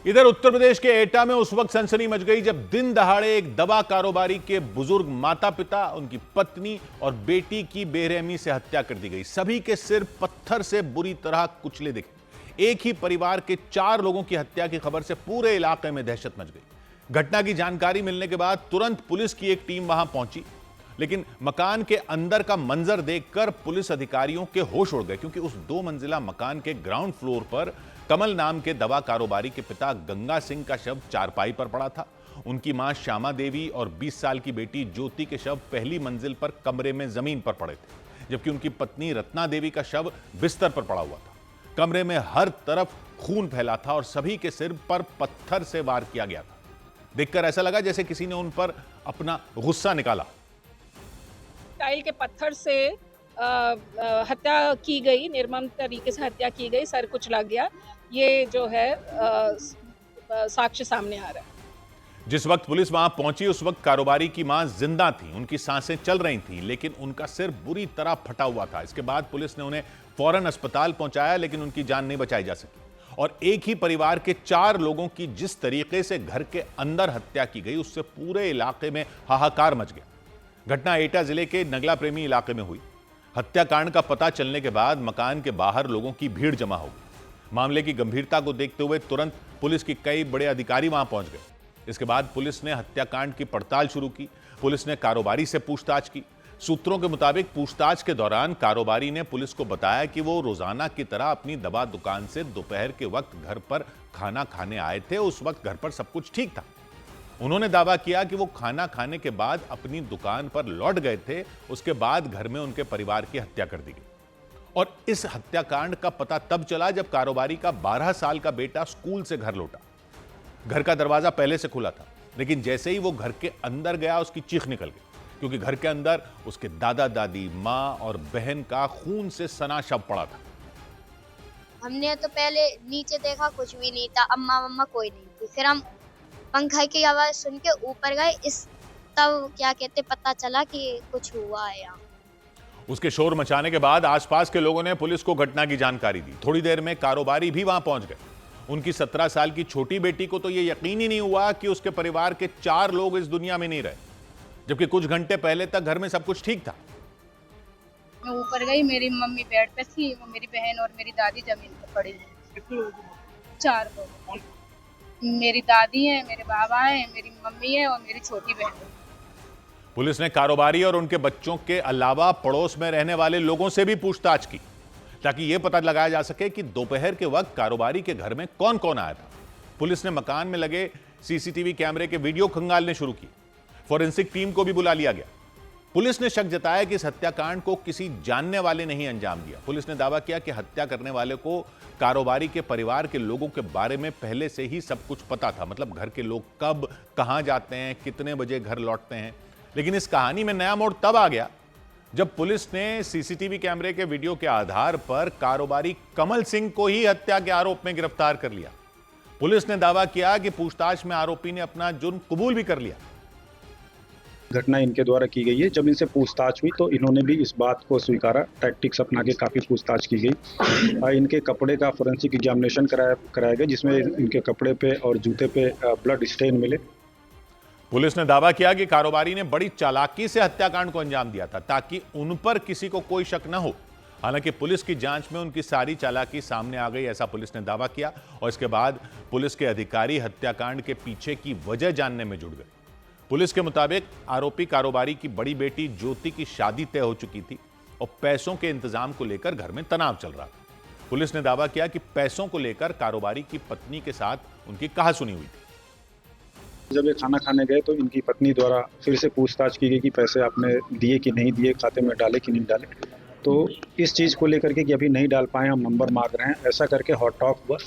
इधर उत्तर प्रदेश के एटा में उस वक्त सनसनी मच गई जब दिन दहाड़े एक दवा कारोबारी के बुजुर्ग माता पिता, उनकी पत्नी और बेटी की बेरहमी से हत्या कर दी गई। सभी के सिर पत्थर से बुरी तरह कुचले दिखे। एक ही परिवार के 4 लोगों की हत्या की खबर से पूरे इलाके में दहशत मच गई। घटना की जानकारी मिलने के बाद तुरंत पुलिस की एक टीम वहां पहुंची, लेकिन मकान के अंदर का मंजर देखकर पुलिस अधिकारियों के होश उड़ गए, क्योंकि उस 2 मंजिला मकान के ग्राउंड फ्लोर पर कमल नाम के दवा कारोबारी के पिता गंगा सिंह का शव चारपाई पर पड़ा था। उनकी मां श्यामा देवी और 20 साल की बेटी ज्योति के शव पहली मंजिल पर कमरे में जमीन पर पड़े थे, जबकि उनकी पत्नी रत्ना देवी का शव बिस्तर पर पड़ा हुआ था। कमरे में हर तरफ खून फैला था और सभी के सिर पर पत्थर से वार किया गया था। देखकर ऐसा लगा जैसे किसी ने उन पर अपना गुस्सा निकाला। टाइल के पत्थर से हत्या की गई, निर्मम तरीके से हत्या की गई, सर कुचला गया। ये जो है साक्ष्य सामने आ रहा है। जिस वक्त पुलिस वहां पहुंची उस वक्त कारोबारी की मां जिंदा थी, उनकी सांसें चल रही थीं, लेकिन उनका सिर बुरी तरह फटा हुआ था। इसके बाद पुलिस ने उन्हें फौरन अस्पताल पहुंचाया, लेकिन उनकी जान नहीं बचाई जा सकी। और एक ही परिवार के 4 लोगों की जिस तरीके से घर के अंदर हत्या की गई, उससे पूरे इलाके में हाहाकार मच गया। घटना एटा जिले के नगला प्रेमी इलाके में हुई। हत्याकांड का पता चलने के बाद मकान के बाहर लोगों की भीड़ जमा हो गई। मामले की गंभीरता को देखते हुए तुरंत पुलिस के कई बड़े अधिकारी वहां पहुंच गए। इसके बाद पुलिस ने हत्याकांड की पड़ताल शुरू की। पुलिस ने कारोबारी से पूछताछ की। सूत्रों के मुताबिक पूछताछ के दौरान कारोबारी ने पुलिस को बताया कि वो रोजाना की तरह अपनी दवा दुकान से दोपहर के वक्त घर पर खाना खाने आए थे। उस वक्त घर पर सब कुछ ठीक था। उन्होंने दावा किया कि वो खाना खाने के बाद अपनी दुकान पर लौट गए थे। उसके बाद घर में उनके परिवार की हत्या कर दी गई। और इस हत्याकांड का पता तब चला जब कारोबारी का 12 साल का बेटा स्कूल से घर लौटा। घर का दरवाजा पहले से खुला था, लेकिन जैसे ही वो घर के अंदर गया उसकी चीख निकल गई, क्योंकि घर के अंदर उसके दादा दादी, मां और बहन का खून से सना शव पड़ा था। हमने तो पहले नीचे देखा, कुछ भी नहीं था, अम्मा मम्मा कोई नहीं थी। फिर हम पंखा की आवाज सुन के ऊपर गए, तब क्या कहते पता चला कि कुछ हुआ है यहाँ। उसके शोर मचाने के बाद आसपास के लोगों ने पुलिस को घटना की जानकारी दी। थोड़ी देर में कारोबारी भी वहां पहुंच गए। उनकी 17 साल की छोटी बेटी को तो यह यकीन ही नहीं हुआ कि उसके परिवार के 4 लोग इस दुनिया में नहीं रहे, जबकि कुछ घंटे पहले तक घर में सब कुछ ठीक था। मैं ऊपर गई, मेरी मम्मी बेड पे थी, मेरी बहन और मेरी दादी जमीन पर पड़ी। कितने लोग? 4 लोग। मेरी दादी है, मेरे बाबा है, मेरी मम्मी है और मेरी छोटी बहन है। पुलिस ने कारोबारी और उनके बच्चों के अलावा पड़ोस में रहने वाले लोगों से भी पूछताछ की, ताकि यह पता लगाया जा सके कि दोपहर के वक्त कारोबारी के घर में कौन कौन आया था। पुलिस ने मकान में लगे सीसीटीवी कैमरे के वीडियो खंगालने शुरू किए। फॉरेंसिक टीम को भी बुला लिया गया। पुलिस ने शक जताया कि इस हत्याकांड को किसी जानने वाले ने ही अंजाम दिया। पुलिस ने दावा किया कि हत्या करने वाले को कारोबारी के परिवार के लोगों के बारे में पहले से ही सब कुछ पता था, मतलब घर के लोग कब कहां जाते हैं, कितने बजे घर लौटते हैं। लेकिन इस कहानी में नया मोड़ तब आ गया जब पुलिस ने सीसीटीवी कैमरे के वीडियो के आधार पर कारोबारी कमल सिंह को ही हत्या के आरोप में गिरफ्तार कर लिया। पुलिस ने दावा किया कि पूछताछ में आरोपी ने अपना जुर्म कबूल भी कर लिया। घटना इनके द्वारा की गई है। जब इनसे पूछताछ हुई तो इन्होंने भी इस बात को स्वीकारा। टैक्टिक्स अपना के काफ़ी पूछताछ की गई। इनके कपड़े का फोरेंसिक एग्जामिनेशन कराया गया, जिसमें इनके कपड़े पे और जूते पे ब्लड स्टेन मिले। पुलिस ने दावा किया कि कारोबारी ने बड़ी चालाकी से हत्याकांड को अंजाम दिया था, ताकि उन पर किसी को कोई शक न हो। हालांकि पुलिस की जांच में उनकी सारी चालाकी सामने आ गई, ऐसा पुलिस ने दावा किया। और इसके बाद पुलिस के अधिकारी हत्याकांड के पीछे की वजह जानने में जुट गए। पुलिस के मुताबिक आरोपी कारोबारी की बड़ी बेटी ज्योति की शादी तय हो चुकी थी और पैसों के इंतजाम को लेकर घर में तनाव चल रहा था। पुलिस ने दावा किया कि पैसों को लेकर कारोबारी की पत्नी के साथ उनकी कहासुनी हुई थी। जब ये खाना खाने गए तो इनकी पत्नी द्वारा फिर से पूछताछ की गई कि पैसे आपने दिए कि नहीं दिए, खाते में डाले कि नहीं डाले। तो इस चीज़ को लेकर के कि अभी नहीं डाल पाए, हम नंबर मांग रहे हैं, ऐसा करके हॉट टॉक हुआ।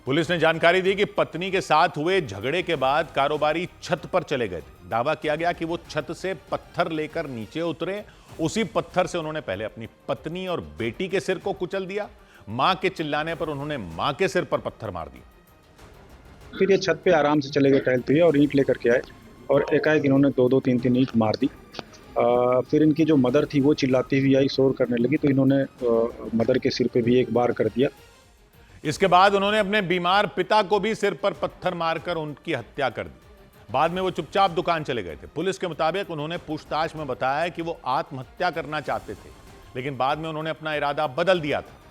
पुलिस ने जानकारी दी कि पत्नी के साथ हुए झगड़े के बाद कारोबारी छत पर चले गए थे। दावा किया गया कि वो छत से पत्थर लेकर नीचे उतरे। उसी पत्थर से उन्होंने पहले अपनी पत्नी और बेटी के सिर को कुचल दिया। मां के चिल्लाने पर उन्होंने मां के सिर पर पत्थर मार दिया। फिर ये छत पे आराम से चले गए टहलते हुए और ईंट लेकर के आए और एकाएक इन्होंने 2-2, 3-3 ईंट मार दी। फिर इनकी जो मदर थी वो चिल्लाती हुई आई, शोर करने लगी, तो इन्होंने मदर के सिर पे भी एक बार कर दिया। इसके बाद उन्होंने अपने बीमार पिता को भी सिर पर पत्थर मारकर उनकी हत्या कर दी। बाद में वो चुपचाप दुकान चले गए थे। पुलिस के मुताबिक उन्होंने पूछताछ में बताया कि वो आत्महत्या करना चाहते थे, लेकिन बाद में उन्होंने अपना इरादा बदल दिया था।